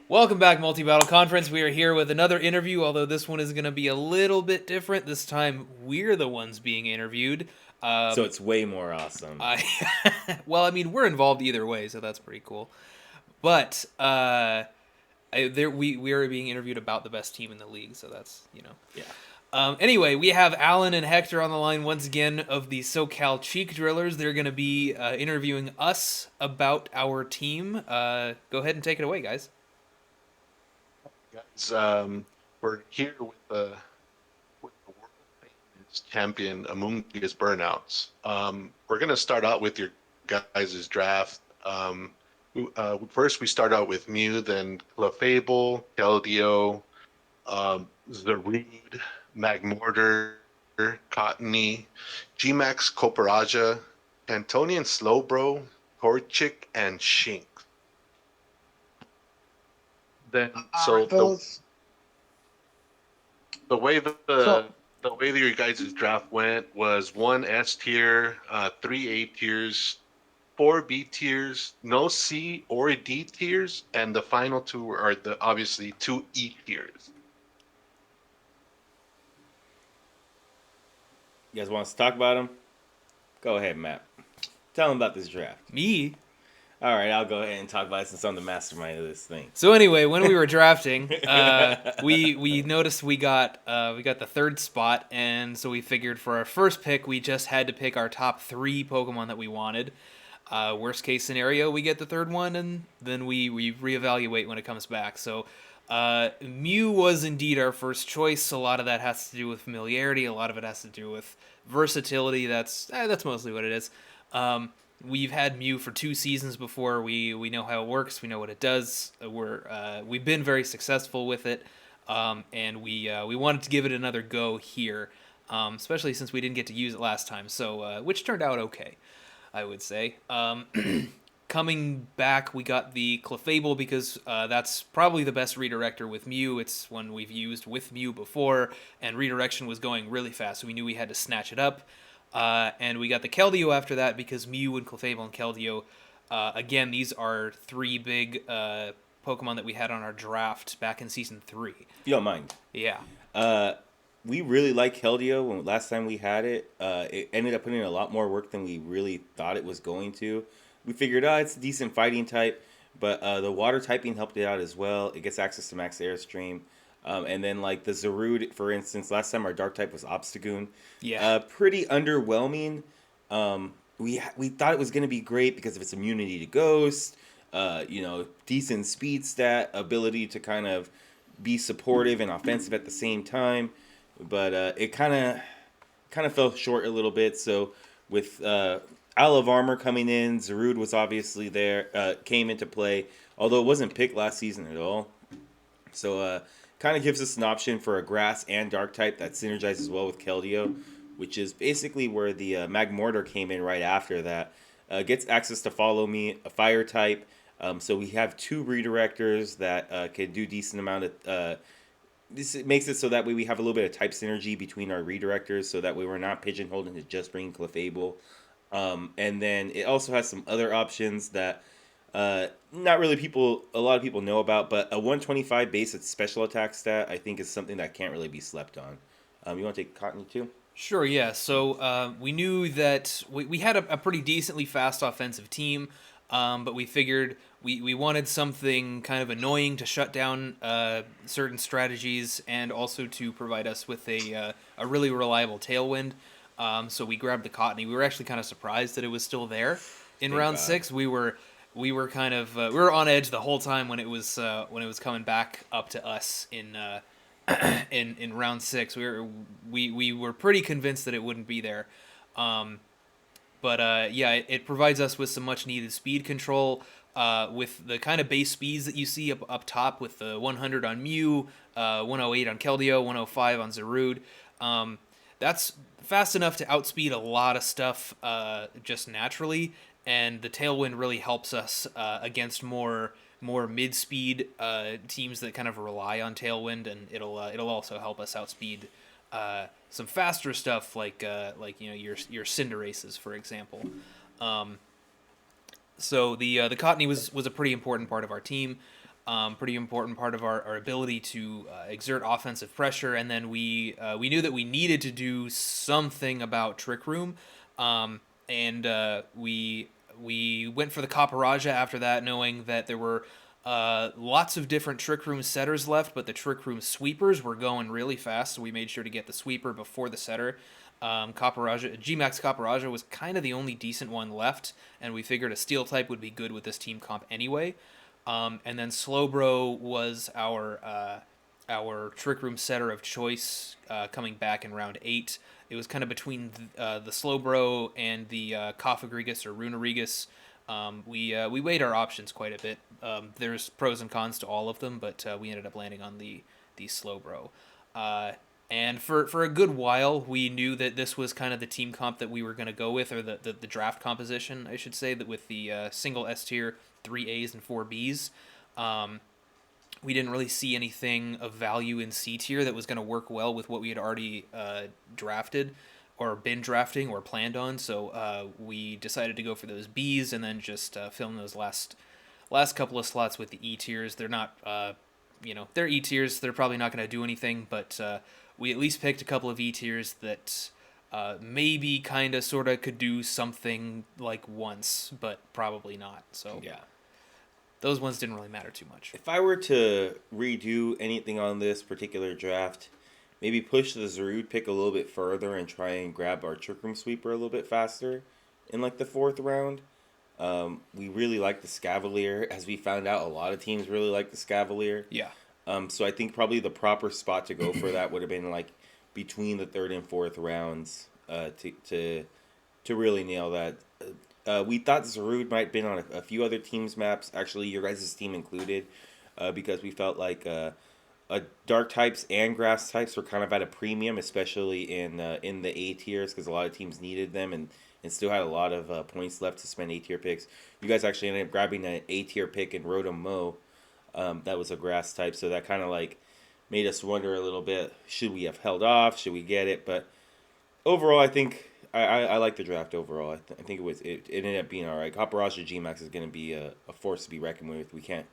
Welcome back, Multi-Battle Conference. We are here with another interview, although this one is going to be a little bit different. This time, we're the ones being interviewed. So it's way more awesome. I, well, I mean, we're involved either way, so that's pretty cool. But we are being interviewed about the best team in the league, so that's. Yeah. Anyway, we have Allan and Hector on the line once again of the SoCal Cheek Drillers. They're going to be interviewing us about our team. Go ahead and take it away, guys. Guys, we're here with the world famous champion Amoonguss Burnouts. We're gonna start out with your guys' draft. First we start out with Mew, then Clefable, Keldeo, Zarude, Magmortar, Cottony, Gmax, Coparaja, Cantonian Slowbro, Torchic, and Shink. Then All so right, fellas. the way So, the way that your guys' draft went was one S tier, three A tiers, four B tiers, no C or D tiers, and the final two are the obviously two E tiers. You guys want us to talk about him? Go ahead, Matt. Tell him about this draft. Me? All right, I'll go ahead and talk about it since I'm the mastermind of this thing. So anyway, when we were drafting, we noticed we got the third spot, and so we figured for our first pick, we just had to pick our top 3 Pokemon that we wanted. Worst case scenario, we get the third one, and then we reevaluate when it comes back. So Mew was indeed our first choice. A lot of that has to do with familiarity. A lot of it has to do with versatility. That's mostly what it is. We've had Mew for 2 seasons before. We know how it works. We know what it does. We've been very successful with it, and we wanted to give it another go here, especially since we didn't get to use it last time. So which turned out okay, I would say. Coming back, we got the Clefable because that's probably the best redirector with Mew. It's one we've used with Mew before, and redirection was going really fast, so we knew we had to snatch it up. And we got the Keldeo after that because Mew and Clefable and Keldeo, again, these are 3 big Pokemon that we had on our draft back in Season 3. You don't mind. Yeah. We really like Keldeo. When last time we had it, it ended up putting in a lot more work than we really thought it was going to. We figured, it's a decent fighting type, but the water typing helped it out as well. It gets access to max airstream. And then, like, the Zarude, for instance, last time our dark type was Obstagoon. Yeah. Pretty underwhelming. We thought it was going to be great because of its immunity to Ghost, decent speed stat, ability to kind of be supportive and offensive at the same time. But it kind of fell short a little bit. So with Isle of Armor coming in, Zarude was obviously there, came into play, although it wasn't picked last season at all. So kind of gives us an option for a grass and dark type that synergizes well with Keldeo, which is basically where the Magmortar came in right after that. Gets access to Follow Me, a fire type. So we have 2 redirectors that can do decent amount of... this makes it so that way we have a little bit of type synergy between our redirectors, so that way we're not pigeonholed into just bringing Clefable. And then it also has some other options that... not really a lot of people know about, but a 125 base at special attack stat, I think, is something that can't really be slept on. You want to take Cottony too? Sure, yeah. So we knew that we had a pretty decently fast offensive team, but we figured we wanted something kind of annoying to shut down certain strategies and also to provide us with a really reliable tailwind. So we grabbed the Cottony. We were actually kind of surprised that it was still there in Thank round God. 6. We were kind of we were on edge the whole time when it was coming back up to us in in round 6. We were pretty convinced that it wouldn't be there, but it provides us with some much needed speed control. With the kind of base speeds that you see up top, with the 100 on Mew, 108 on Keldeo, 105 on Zarude. That's fast enough to outspeed a lot of stuff just naturally, and the Tailwind really helps us against more mid-speed teams that kind of rely on Tailwind, and it'll also help us outspeed some faster stuff like your Cinderaces, for example. So the Cottony was a pretty important part of our team. Pretty important part of our ability to exert offensive pressure. And then we knew that we needed to do something about Trick Room, and we went for the Caparaja after that, knowing that there were lots of different Trick Room setters left, but the Trick Room sweepers were going really fast, so we made sure to get the sweeper before the setter. Gmax Caparaja was kind of the only decent one left, and we figured a steel type would be good with this team comp anyway. And then Slowbro was our Trick Room setter of choice coming back in round 8. It was kind of between the Slowbro and the Kofagrigus or Runarigus. We weighed our options quite a bit. There's pros and cons to all of them, but we ended up landing on the Slowbro. And for a good while, we knew that this was kind of the team comp that we were going to go with, or the draft composition, I should say, that with the single S tier, 3 A's and 4 B's. We didn't really see anything of value in C tier that was going to work well with what we had already drafted or been drafting or planned on. So we decided to go for those B's and then just film those last couple of slots with the E tiers. They're not, they're E tiers. They're probably not going to do anything, but we at least picked a couple of E tiers that maybe kind of sort of could do something like once, but probably not. So Yeah. those ones didn't really matter too much. If I were to redo anything on this particular draft, maybe push the Zarude pick a little bit further and try and grab our Trick Room Sweeper a little bit faster in like the 4th round. We really like the Scavalier. As we found out, a lot of teams really like the Scavalier. Yeah. So I think probably the proper spot to go for that would have been like between the 3rd and 4th rounds to really nail that. We thought Zarude might have been on a few other teams' maps, actually your guys' team included, because we felt like dark types and grass types were kind of at a premium, especially in the A tiers, because a lot of teams needed them and still had a lot of points left to spend A tier picks. You guys actually ended up grabbing an A tier pick in Rotom Mo. That was a grass type, so that kind of like made us wonder a little bit, should we have held off? Should we get it? But overall, I think I like the draft overall. I think it ended up being all right. Caparaja Gmax is going to be a force to be reckoned with. We can't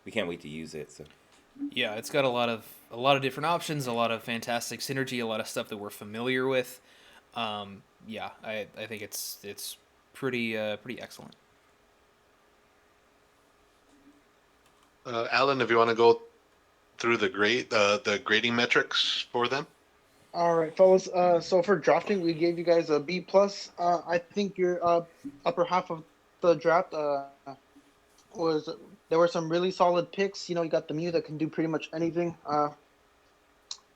wait to use it. So Yeah, it's got a lot of different options, a lot of fantastic synergy, a lot of stuff that we're familiar with. Yeah, I think it's pretty excellent. Alan, if you want to go through the grading metrics for them. All right, fellas. So for drafting, we gave you guys a B plus. I think your upper half of the draft was there were some really solid picks. You got the Mew that can do pretty much anything.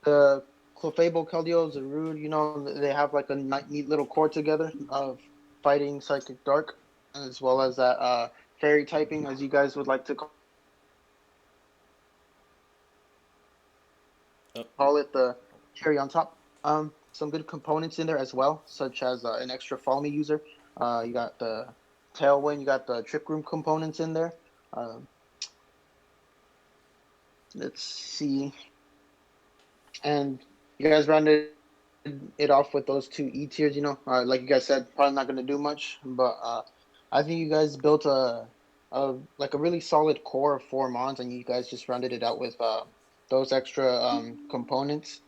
The Clefable, Keldeo, Zarude, they have like a neat little core together of fighting Psychic Dark, as well as that fairy typing, as you guys would like to call it, the cherry on top. Some good components in there as well, such as an extra Follow Me user. You got the Tailwind, you got the Trick Room components in there. Let's see. And you guys rounded it off with those 2 E tiers, like you guys said, probably not going to do much, but I think you guys built a really solid core of 4 mons, and you guys just rounded it out with those extra components.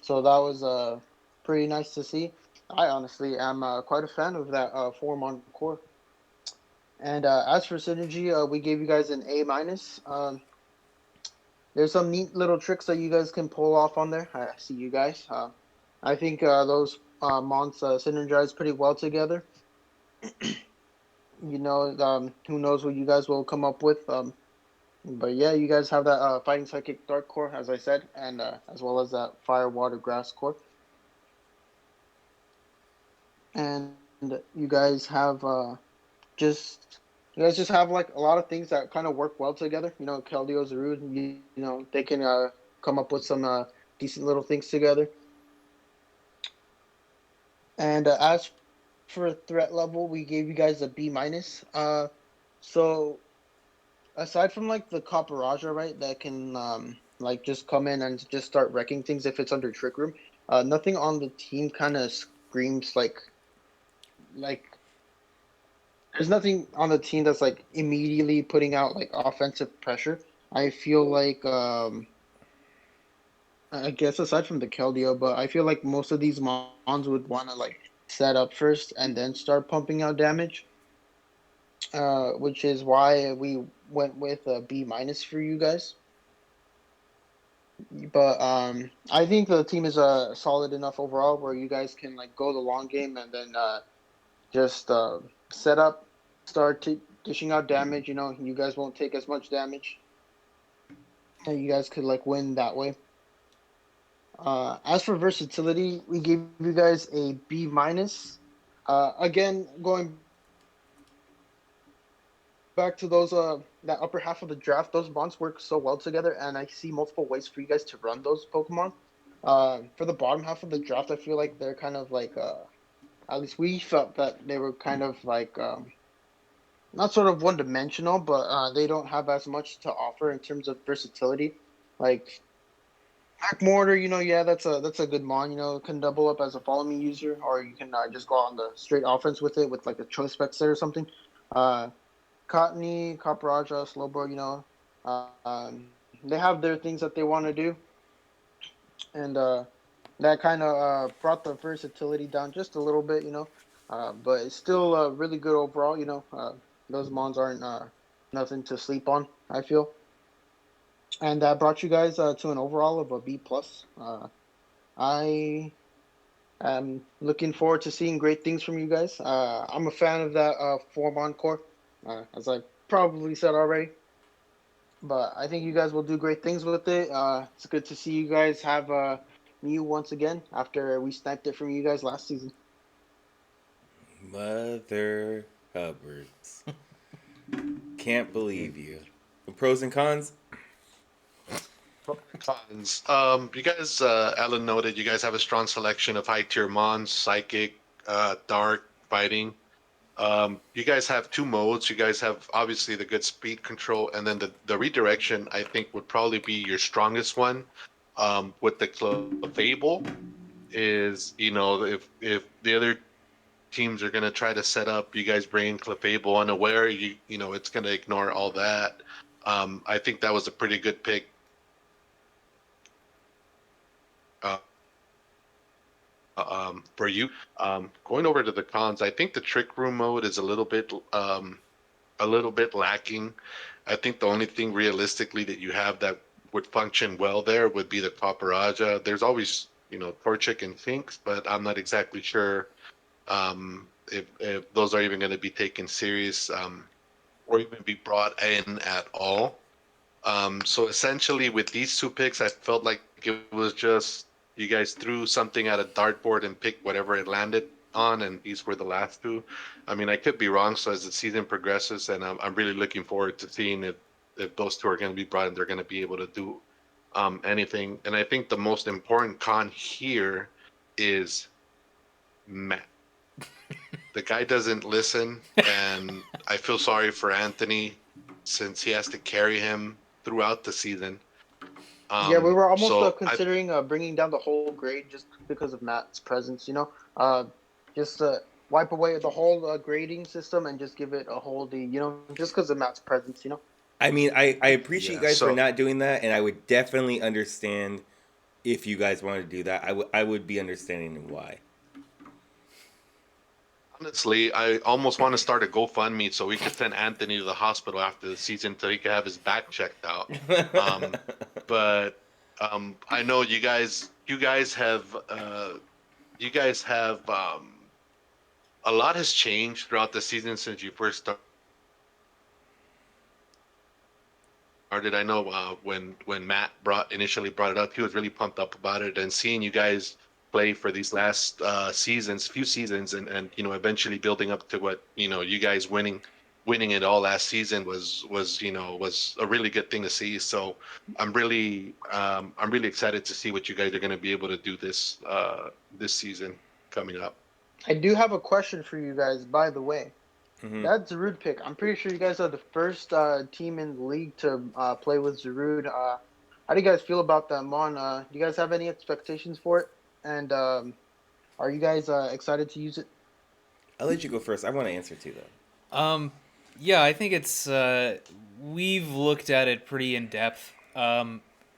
So that was pretty nice to see. I honestly am quite a fan of that 4-mon core. And as for synergy, we gave you guys an A minus. There's some neat little tricks that you guys can pull off on there. I see you guys. I think those mons synergize pretty well together. Who knows what you guys will come up with. But yeah, you guys have that Fighting Psychic Dark core, as I said, and as well as that Fire, Water, Grass core. And you guys have just have like a lot of things that kind of work well together. Keldeo, Zarude, they can come up with some decent little things together. And as for threat level, we gave you guys a B minus. So aside from like the Caparaja, right, that can like just come in and just start wrecking things if it's under Trick Room, nothing on the team kind of screams like there's nothing on the team that's like immediately putting out like offensive pressure. I feel like I guess aside from the Keldeo, but I feel like most of these mons would want to like set up first and then start pumping out damage. Which is why we went with a B minus for you guys. But I think the team is solid enough overall where you guys can like go the long game and then just set up, start dishing out damage. You know, you guys won't take as much damage, and you guys could like win that way. As for versatility, we gave you guys a B minus. Again, going back to those that upper half of the draft, those bonds work so well together, and I see multiple ways for you guys to run those Pokemon. For the bottom half of the draft, I feel like they're kind of like at least we felt that they were kind of like not sort of one dimensional, but they don't have as much to offer in terms of versatility. Like Hack Mortar, you know, yeah, that's a good mon. You know, can double up as a follow me user, or you can just go on the straight offense with it with like a choice specs there or something. Uh, Cottony, Capraja, Slowbro, you know, they have their things that they want to do, and that kind of brought the versatility down just a little bit, you know. But it's still really good overall, you know. Those mons aren't nothing to sleep on, I feel, and that brought you guys to an overall of a B plus. I am looking forward to seeing great things from you guys. I'm a fan of that form encore, as I probably said already. But I think you guys will do great things with it. It's good to see you guys have Mew once again after we sniped it from you guys last season. Mother Hubbards. Can't believe you. The pros and cons? Cons. You guys, Alan noted you guys have a strong selection of high tier mons, psychic, dark, fighting. You guys have two modes. You guys have obviously the good speed control, and then the redirection, I think, would probably be your strongest one. With the Clefable is, you know, if the other teams are gonna try to set up, you guys bring Clefable unaware, you know, it's gonna ignore all that. I think that was a pretty good pick. Uh, for you. Going over to the cons, I think the trick room mode is a little bit lacking. I think the only thing realistically that you have that would function well there would be the Paparaja. There's always, you know, Torchic and Finks, but I'm not exactly sure if those are even going to be taken serious or even be brought in at all. So essentially, with these two picks, I felt like it was just you guys threw something at a dartboard and picked whatever it landed on, and these were the last two. I mean, I could be wrong. So as the season progresses, and I'm really looking forward to seeing if those two are going to be brought and they're going to be able to do anything. And I think the most important con here is Matt. The guy doesn't listen, and I feel sorry for Anthony since he has to carry him throughout the season. Yeah, we were almost So considering bringing down the whole grade just because of Matt's presence. You know, just wipe away the whole grading system and just give it a whole D. You know, just because of Matt's presence. You know. I mean, I appreciate you yeah, guys for so not doing that, and I would definitely understand if you guys wanted to do that. I would be understanding in why. honestly, I almost want to start a GoFundMe so we could send Anthony to the hospital after the season so he could have his back checked out. Um, but I know you guys have a lot has changed throughout the season since you first started. I know when Matt initially brought it up, he was really pumped up about it, and seeing you guys play for these last few seasons, and you know, eventually building up to what, you know, you guys winning it all last season was a really good thing to see. So I'm really excited to see what you guys are going to be able to do this season coming up. I do have a question for you guys, by the way. Hmm. That Zarude pick, I'm pretty sure you guys are the first team in the league to play with Zarude. How do you guys feel about that, Mon? Do you guys have any expectations for it? And are you guys excited to use it? I'll let you go first. I want to answer too, though. Yeah, I think it's we've looked at it pretty in depth.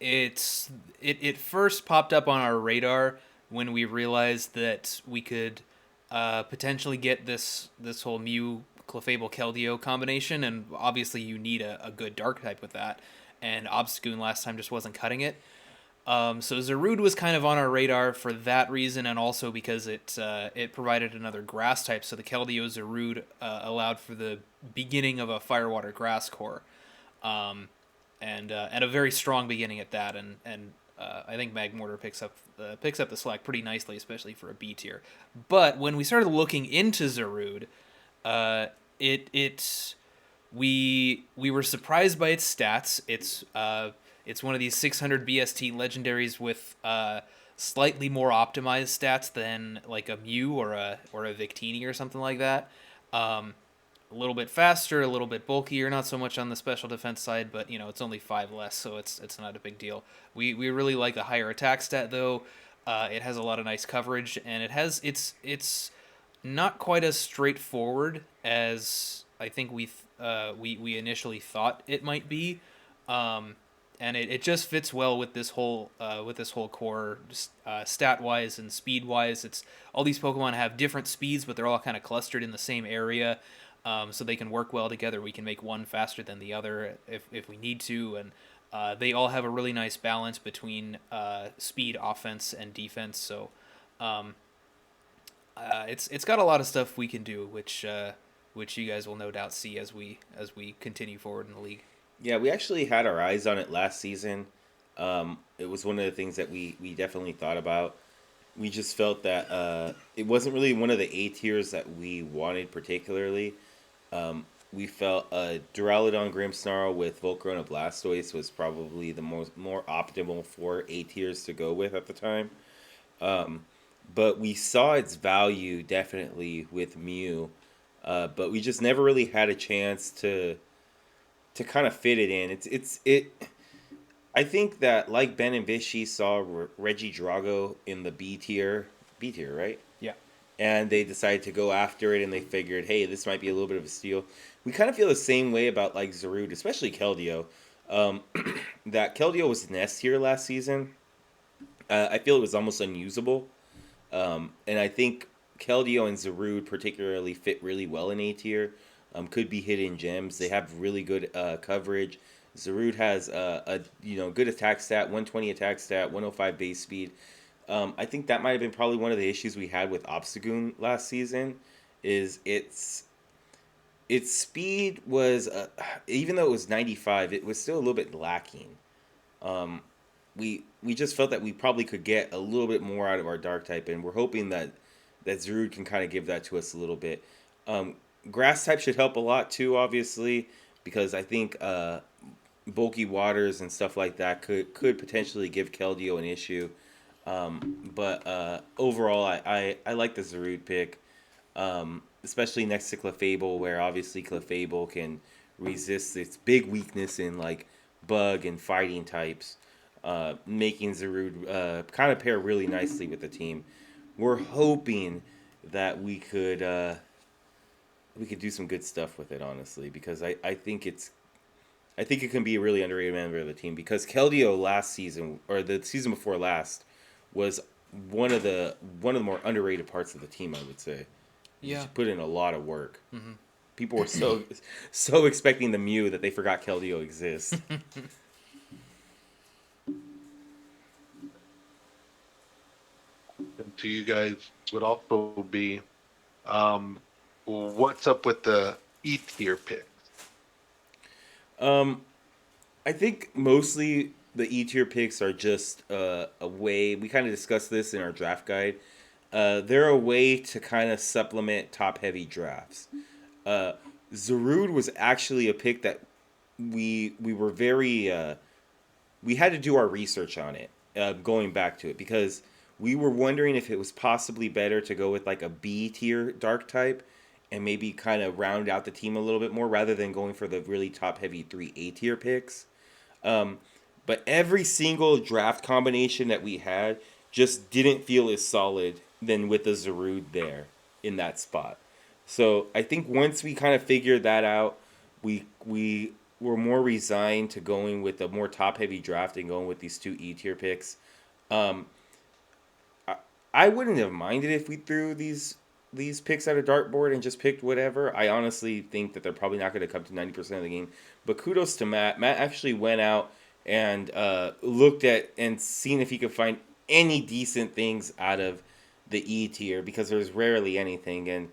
It first popped up on our radar when we realized that we could potentially get this whole Mew Clefable Keldeo combination, and obviously you need a good dark type with that. And Obstagoon last time just wasn't cutting it. So Zarude was kind of on our radar for that reason, and also because it provided another grass type. So the Keldeo Zarude allowed for the beginning of a Firewater Grass core, and a very strong beginning at that. And I think Magmortar picks up the slack pretty nicely, especially for a B tier. But when we started looking into Zarude, uh, it we were surprised by its stats. It's one of these 600 BST legendaries with slightly more optimized stats than like a Mew or a Victini or something like that. A little bit faster, a little bit bulkier, not so much on the special defense side, but it's only 5 less, so it's not a big deal. We really like the higher attack stat though. It has a lot of nice coverage, and it's not quite as straightforward as I think we initially thought it might be. And it just fits well with this whole core, stat wise and speed wise. It's all these Pokemon have different speeds, but they're all kind of clustered in the same area, so they can work well together. We can make one faster than the other if we need to, and they all have a really nice balance between speed, offense, and defense. So it's got a lot of stuff we can do, which you guys will no doubt see as we continue forward in the league. Yeah, we actually had our eyes on it last season. It was one of the things that we definitely thought about. We just felt that it wasn't really one of the A tiers that we wanted particularly. We felt Duraludon Grimmsnarl with Volcarona Blastoise was probably the more optimal for A tiers to go with at the time. But we saw its value definitely with Mew, but we just never really had a chance to kind of fit it in. I think that like Ben and Vichy saw Reggie Drago in the B tier, right? Yeah. And they decided to go after it, and they figured, hey, this might be a little bit of a steal. We kind of feel the same way about like Zarude, especially Keldeo. That Keldeo was an S tier last season. I feel it was almost unusable, and I think Keldeo and Zarude particularly fit really well in A tier. Could be hidden gems. They have really good coverage. Zarude has a good attack stat, 120 attack stat, 105 base speed. I think that might have been probably one of the issues we had with Obstagoon last season, is its speed was even though it was 95, it was still a little bit lacking. We just felt that we probably could get a little bit more out of our dark type, and we're hoping that Zarude can kind of give that to us a little bit. Grass type should help a lot too, obviously, because I think bulky waters and stuff like that could potentially give Keldeo an issue. But overall, I like the Zarude pick, especially next to Clefable, where obviously Clefable can resist its big weakness in like bug and fighting types, making Zarude kind of pair really nicely with the team. We're hoping that we could do some good stuff with it, honestly, because I think it can be a really underrated member of the team, because Keldeo last season, or the season before last, was one of the more underrated parts of the team, I would say. Yeah. She put in a lot of work. Mm-hmm. People were so expecting the Mew that they forgot Keldeo exists. And to you guys would also be, what's up with the E tier picks? I think mostly the E tier picks are just a way. We kind of discussed this in our draft guide. They're a way to kind of supplement top heavy drafts. Zarude was actually a pick that we were very we had to do our research on it, going back to it, because we were wondering if it was possibly better to go with like a B tier dark type and maybe kind of round out the team a little bit more, rather than going for the really top heavy 3 A tier picks. But every single draft combination that we had just didn't feel as solid than with the Zarude there in that spot. So I think once we kind of figured that out, we we're more resigned to going with a more top heavy draft and going with these two E tier picks. Um, I, I wouldn't have minded if we threw these picks at a dartboard and just picked whatever. I honestly think that they're probably not going to come to 90% of the game. But kudos to Matt. Matt actually went out and looked at and seen if he could find any decent things out of the E tier because there's rarely anything. And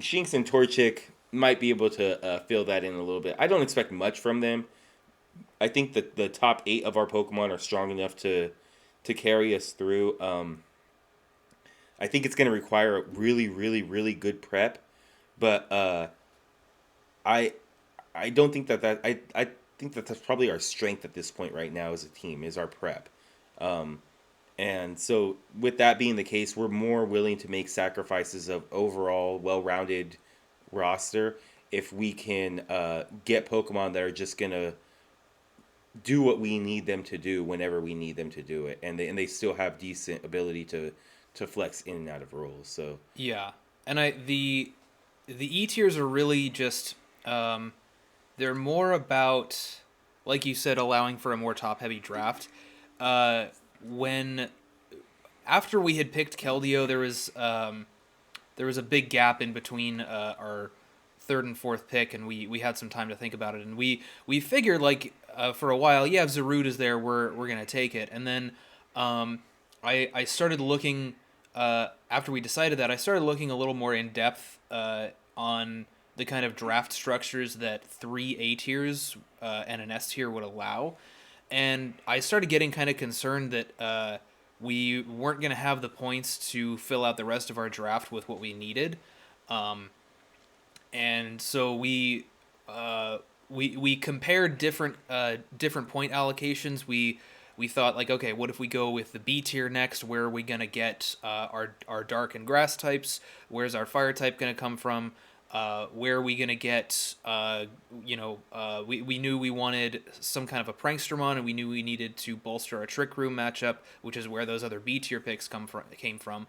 Shinx and Torchic might be able to fill that in a little bit. I don't expect much from them. I think that the top 8 of our Pokemon are strong enough to carry us through. I think it's going to require a really, really, really good prep, but I I don't think I think that that's probably our strength at this point right now as a team is our prep. Um, and so with that being the case, we're more willing to make sacrifices of overall well-rounded roster if we can get Pokemon that are just gonna do what we need them to do whenever we need them to do it, and they still have decent ability to flex in and out of roles. So Yeah, and the E tiers are really just they're more about, like you said, allowing for a more top heavy draft. When after we had picked Keldeo, there was a big gap in between our third and fourth pick, and we had some time to think about it, and we figured like for a while, yeah, if Zarude is there, we're gonna take it, and then I started looking after we decided that I started looking a little more in depth on the kind of draft structures that 3 A tiers and an S tier would allow, and I started getting kind of concerned that we weren't going to have the points to fill out the rest of our draft with what we needed, and so we compared different point allocations. We thought like, okay, what if we go with the B tier next? Where are we gonna get our dark and grass types? Where's our fire type gonna come from? Where are we gonna get? We knew we wanted some kind of a prankstermon, and we knew we needed to bolster our trick room matchup, which is where those other B tier picks came from.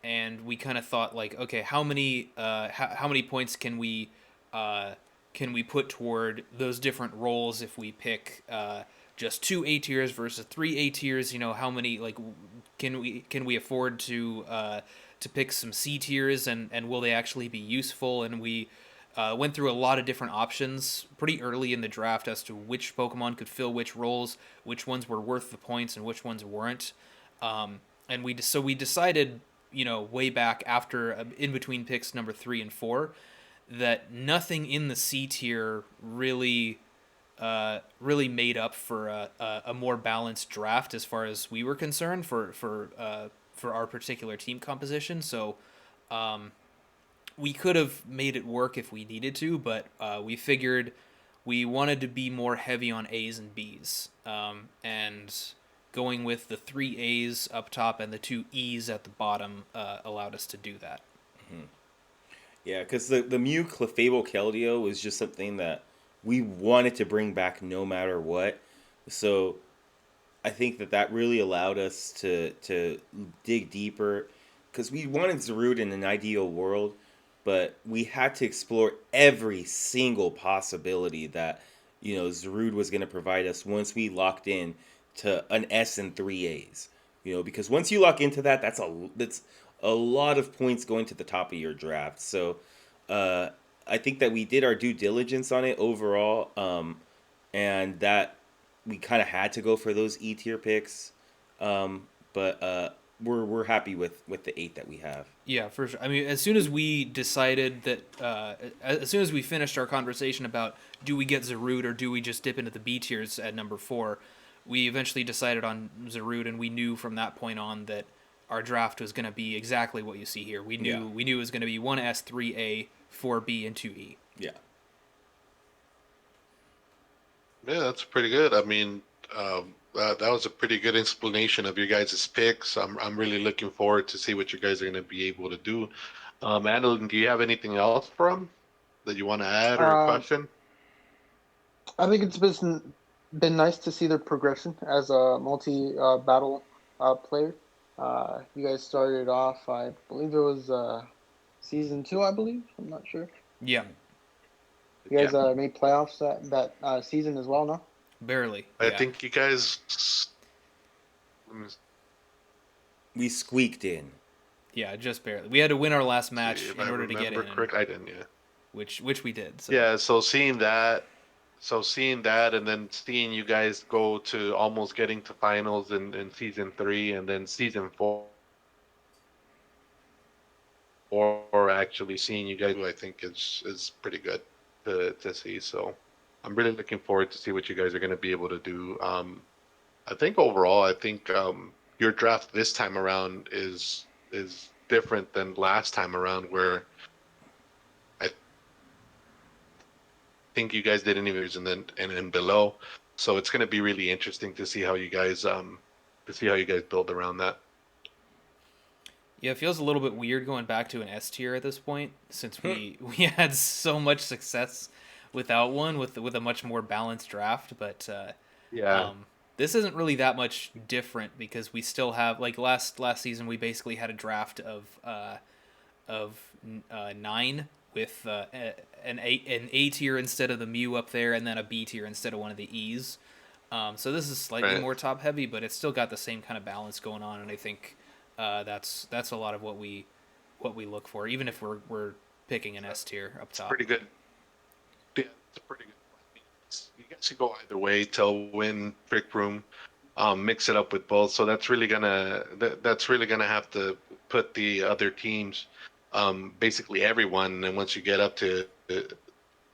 And we kind of thought like, okay, how many points can we put toward those different roles if we pick just 2 A tiers versus 3 A tiers? You know, how many like can we afford to pick some C tiers, and will they actually be useful? And we went through a lot of different options pretty early in the draft as to which Pokemon could fill which roles, which ones were worth the points, and which ones weren't. And we decided, you know, way back after in between picks number 3 and 4, that nothing in the C tier really made up for a more balanced draft as far as we were concerned for our particular team composition. So we could have made it work if we needed to, but we figured we wanted to be more heavy on A's and B's, and going with the 3 A's up top and the 2 E's at the bottom allowed us to do that. mm-hmm. Yeah, because the Mew Clefable Keldeo was just something that we wanted to bring back no matter what. So I think that really allowed us to dig deeper, because we wanted Zarude in an ideal world, but we had to explore every single possibility that, you know, Zarude was going to provide us once we locked in to an S and 3 A's. You know, because once you lock into that, that's a lot of points going to the top of your draft. So I think that we did our due diligence on it overall, and that we kind of had to go for those E tier picks. But we're happy with the 8 that we have. Yeah, for sure. I mean, as soon as we decided that, as soon as we finished our conversation about do we get Zarude or do we just dip into the B tiers at number 4, we eventually decided on Zarude, and we knew from that point on that our draft was going to be exactly what you see here. We knew it was going to be 1S, 3A, 4B, and 2E. Yeah. Yeah, that's pretty good. I mean, that was a pretty good explanation of your guys' picks. I'm really looking forward to see what you guys are going to be able to do. Adeline, do you have anything else from that you want to add or a Um, question? I think it's been nice to see their progression as a multi battle player. You guys started off, I believe it was season 2. I believe, I'm not sure. Yeah. You Yeah, guys made playoffs that season as well, no? Barely. I Yeah. think you guys. Let me We squeaked in. Yeah, just barely. We had to win our last see match if in I order to get remember in, and correct. I didn't. Yeah. which we did. So Yeah. So seeing that, and then seeing you guys go to almost getting to finals in season 3, and then season 4, or actually seeing you guys, I think is pretty good to see. So I'm really looking forward to see what you guys are going to be able to do. I think overall, I think your draft this time around is different than last time around, where I think you guys did interviews and then below. So it's going to be really interesting to see how you guys build around that. yeah, it feels a little bit weird going back to an S tier at this point, since we had so much success without one with a much more balanced draft. But Yeah, this isn't really that much different because we still have like last season we basically had a draft of 9 with an A tier instead of the mu up there, and then a B tier instead of one of the E's. So this is slightly right. more top heavy, but it's still got the same kind of balance going on, and I think that's a lot of what we look for, even if we're picking an S tier up It's top. pretty good. Yeah, it's a pretty good. You guys could go either way. Tailwind, Trick Room, mix it up with both. So that's really gonna have to put the other teams, basically everyone, and once you get up to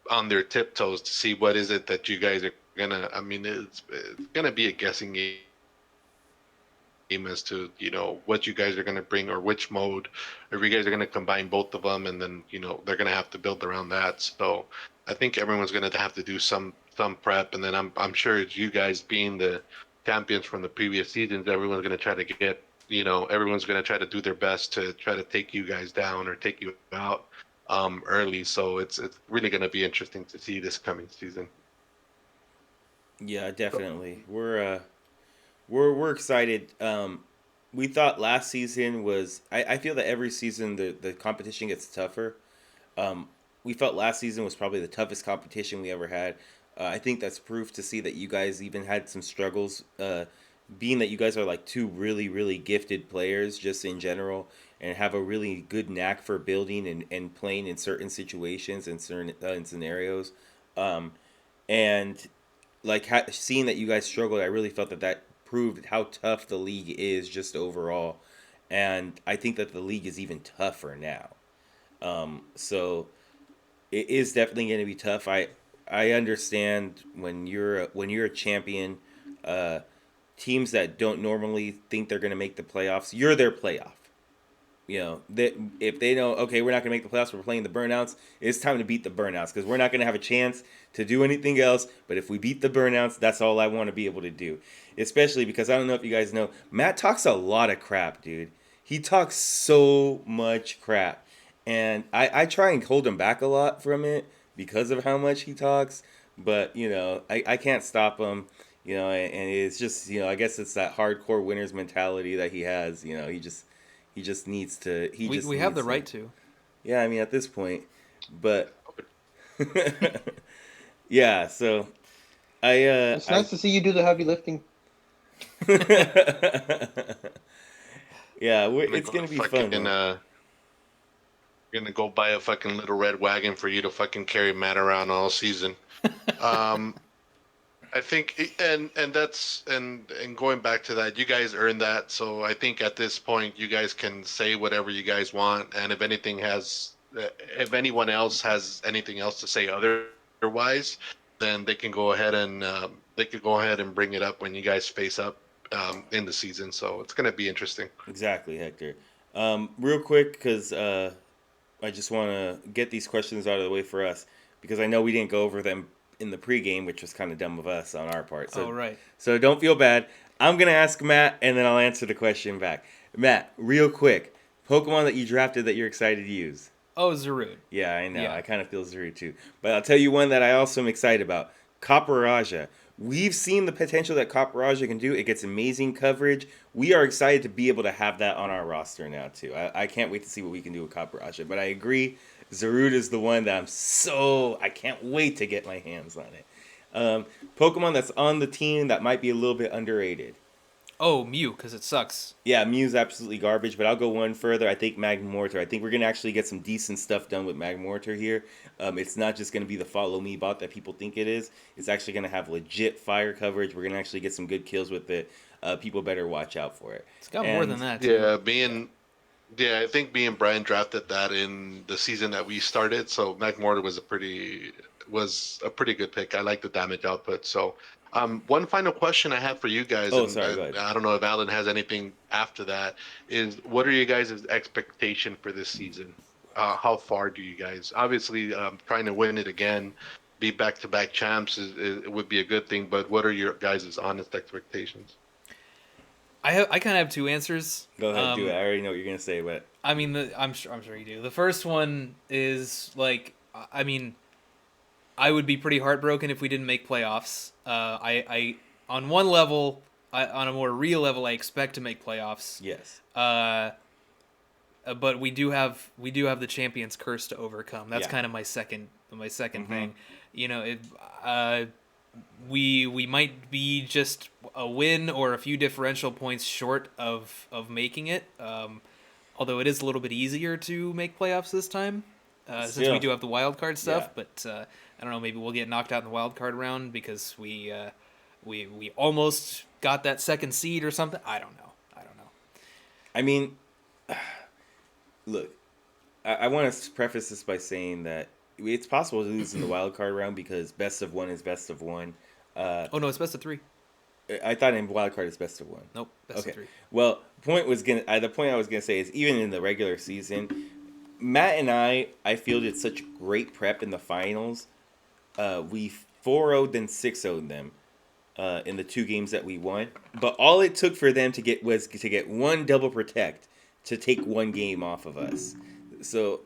on their tiptoes to see what is it that you guys are gonna. I mean, it's gonna be a guessing game as to what you guys are going to bring or which mode, or if you guys are going to combine both of them, and then they're going to have to build around that. So I think everyone's going to have to do some prep, and then I'm sure it's you guys being the champions from the previous seasons. Everyone's going to try to get everyone's going to try to do their best to try to take you guys down or take you out early. So it's really going to be interesting to see this coming season. Yeah, definitely. We're excited. We thought last season was. I feel that every season the competition gets tougher. Um, we felt last season was probably the toughest competition we ever had. I think that's proof to see that you guys even had some struggles. Being that you guys are like two really gifted players just in general, and have a really good knack for building and playing in certain situations and certain scenarios. Um, and like seeing that you guys struggled, I really felt that proved how tough the league is just overall, and I think that the league is even tougher now. So it is definitely going to be tough. I understand when you're a champion, uh, teams that don't normally think they're going to make the playoffs, you're their playoff. You know that if they know, okay, we're not gonna make the playoffs, we're playing the Burnouts. It's time to beat the Burnouts because we're not gonna have a chance to do anything else. But if we beat the Burnouts, that's all I want to be able to do. Especially because I don't know if you guys know, Matt talks a lot of crap, dude. He talks so much crap, and I try and hold him back a lot from it because of how much he talks. But I can't stop him. And it's just I guess it's that hardcore winners mentality that he has. He just needs to. He just We have needs the to. right to. Yeah, I mean at this point, but yeah. So It's nice to see you do the heavy lifting. yeah, Gonna it's go gonna to be fun fucking though. gonna go buy a fucking little red wagon for you to fucking carry Matt around all season. Um, I think, and that's and going back to that, you guys earned that. So I think at this point, you guys can say whatever you guys want, and if anyone else has anything else to say otherwise, then they could go ahead and bring it up when you guys face up in the season. So it's gonna be interesting. Exactly, Hector. Real quick, because I just want to get these questions out of the way for us because I know we didn't go over them in the pregame, which was kind of dumb of us on our part. Oh right. So don't feel bad. I'm gonna ask Matt, and then I'll answer the question back. Matt, real quick, Pokemon that you drafted that you're excited to use. Oh, Zarude. Yeah, I know. Yeah. I kind of feel Zuru too. But I'll tell you one that I also am excited about. Copper. We've seen the potential that Copper can do. It gets amazing coverage. We are excited to be able to have that on our roster now too. I can't wait to see what we can do with Copper. But I agree, Zarude is the one that I can't wait to get my hands on it. Pokemon that's on the team that might be a little bit underrated. Oh, Mew, because it sucks. Yeah, Mew's absolutely garbage, but I'll go one further. I think Magmortar. I think we're going to actually get some decent stuff done with Magmortar here. It's not just going to be the follow me bot that people think it is. It's actually going to have legit fire coverage. We're going to actually get some good kills with it. People better watch out for it. It's got more than that, too. Yeah, I think me and Brian drafted that in the season that we started. So Magmortar was a pretty good pick. I like the damage output. So, one final question I have for you guys, Oh, and sorry, go ahead. I don't know if Alan has anything after that. Is what are you guys' expectation for this season? How far do you guys? Obviously, trying to win it again, be back-to-back champs it would be a good thing. But what are your guys' honest expectations? I kind of have two answers. Go ahead, do it. I already know what you're going to say, but... I mean, I'm sure you do. The first one is, like, I mean, I would be pretty heartbroken if we didn't make playoffs. I on one level, on a more real level, I expect to make playoffs. Yes. But we do have the champion's curse to overcome. That's Yeah. kind of my second thing. You know, we might be just a win or a few differential points short of making it. Although it is a little bit easier to make playoffs this time, since we do have the wild card stuff. Yeah. But I don't know, maybe we'll get knocked out in the wild card round because we almost got that second seed or something. I don't know. I mean, look, I want to preface this by saying that it's possible to lose in the wild card round because best of one is best of one. Oh no, it's best of 3. I thought in wild card it's best of one. Nope, best of 3. Well, the point I was gonna say is even in the regular season, Matt and I fielded such great prep in the finals. We 4-0'd then 6-0'd them in the 2 games that we won. But all it took for them to get was to get one double protect to take one game off of us. So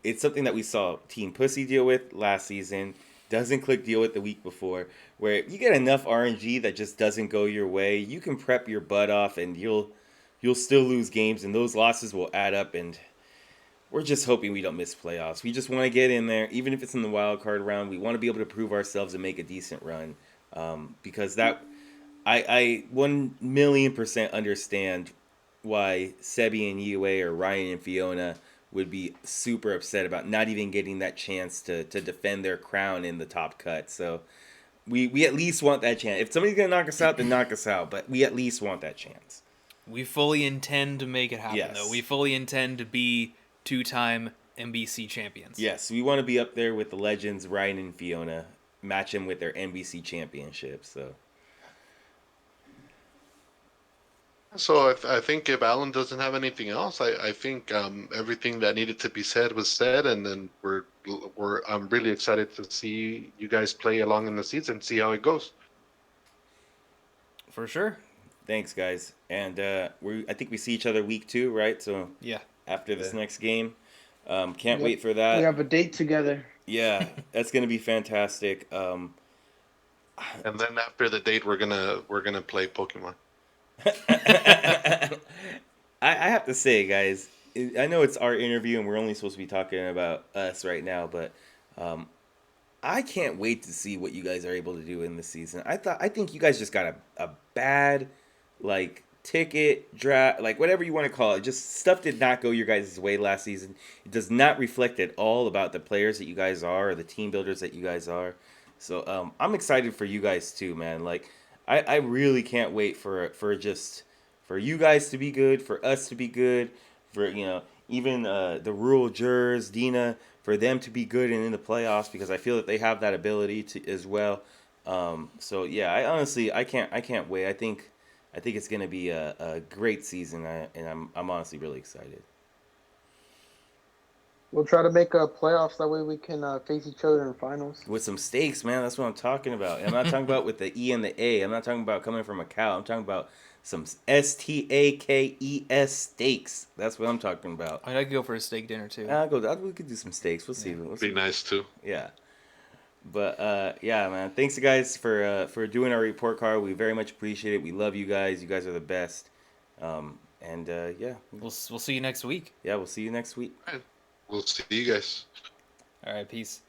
it's something that we saw Team Pussy deal with last season. Doesn't Click deal with the week before, where you get enough RNG that just doesn't go your way. You can prep your butt off, and you'll still lose games, and those losses will add up. And we're just hoping we don't miss playoffs. We just want to get in there, even if it's in the wild card round. We want to be able to prove ourselves and make a decent run, because that I 1,000,000% understand why Sebi and Yue or Ryan and Fiona would be super upset about not even getting that chance to defend their crown in the top cut. So we at least want that chance. If somebody's going to knock us out, then knock us out. But we at least want that chance. We fully intend to make it happen, Yes. though. We fully intend to be 2-time MBC champions. Yes, we want to be up there with the legends, Ryan and Fiona, match them with their NBC championship. So I think if Alan doesn't have anything else, I think everything that needed to be said was said, and then I'm really excited to see you guys play along in the season, see how it goes. For sure. Thanks, guys. And I think we see each other week 2, right? So Yeah. after this next game, can't wait for that. We have a date together. Yeah, that's gonna be fantastic. And then after the date, we're gonna play Pokemon. I have to say, guys, I know it's our interview and we're only supposed to be talking about us right now, but I can't wait to see what you guys are able to do in this season. I think you guys just got a bad ticket draft, whatever you want to call it. Just stuff did not go your guys' way last season. It does not reflect at all about the players that you guys are or the team builders that you guys are. So I'm excited for you guys too, man. I really can't wait for you guys to be good, for us to be good, for even the rural jurors, Dina, for them to be good and in the playoffs, because I feel that they have that ability to as well. So yeah, I can't wait. I think it's gonna be a great season, and I'm honestly really excited. We'll try to make a playoffs. That way we can face each other in finals. With some stakes, man. That's what I'm talking about. And I'm not talking about with the E and the A. I'm not talking about coming from a cow. I'm talking about some STAKES stakes. That's what I'm talking about. I could go for a steak dinner, too. We could do some steaks. We'll see. Be nice, too. Yeah. But, yeah, man. Thanks, guys, for doing our report card. We very much appreciate it. We love you guys. You guys are the best. Yeah. We'll see you next week. Yeah, we'll see you next week. We'll see you guys. All right, peace.